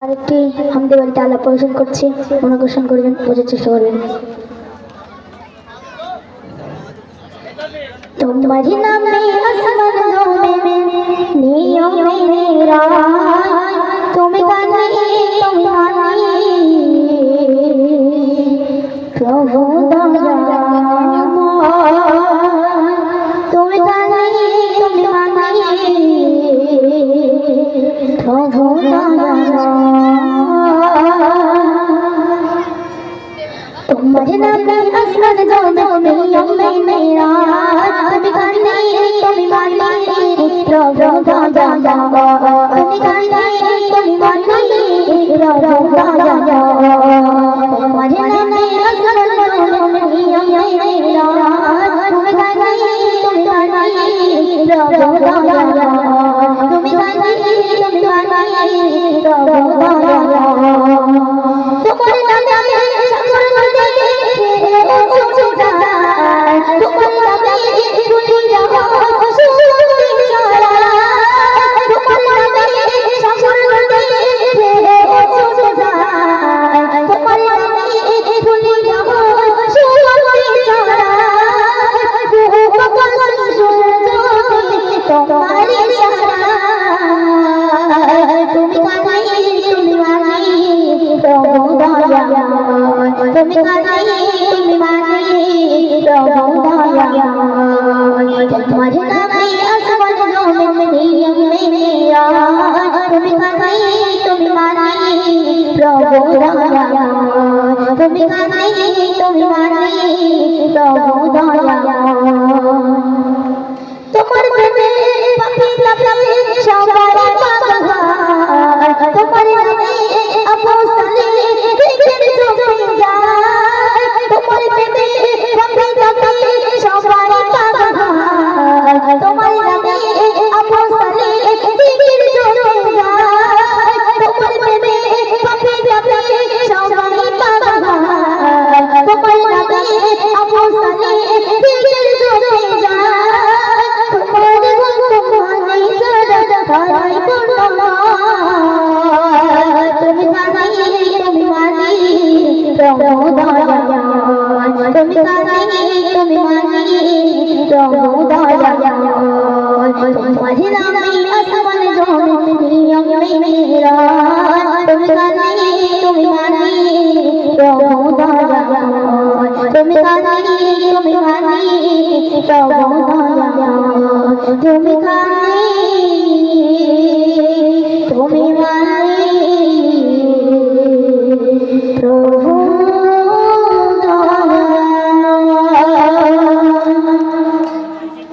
আরেকটি হামদে বাড়িতে আলাপ পরিবেশন করছি, মনোকর্ষণ করবেন, বোঝার চেষ্টা করবেন। তোমারি নামে আসমান জমে নিয়মে মেরা তুমি গানে তুমি গানে প্রভু তুমি গানে তুমি গানে প্রভু तुम्हारे नाम में असमत जो दुनिया में मेरा तुम्ही गाने तुम्ही माने प्रभु दादा तुम्ही गाने तुम्ही माने प्रभु दादा तुम्हारे नाम में असमत जो दुनिया में मेरा तुम्ही गाने तुम्ही माने प्रभु दादा तुम्ही गाने तुम्ही माने प्रभु दादा तुम्हारे नाम में तुम्ही गाने तुम्ही माने प्रभु दया तुम्हारे नाम में आसमान जमीन नियम में मेरा तुम्ही गाने तुम्ही माने प्रभु दया तुम्ही गाने तुम्ही माने प्रभु दया तुम्हारे प्रेमे पापी लगे सवारे पागल तुम्हारे नामे अपोस्तले तुम्हारे नाम में आसमान जमीन नियम में मेरा तुम्ही गाने तुम्ही माने प्रभु दया तुम्ही गाने तुम्ही माने प्रभु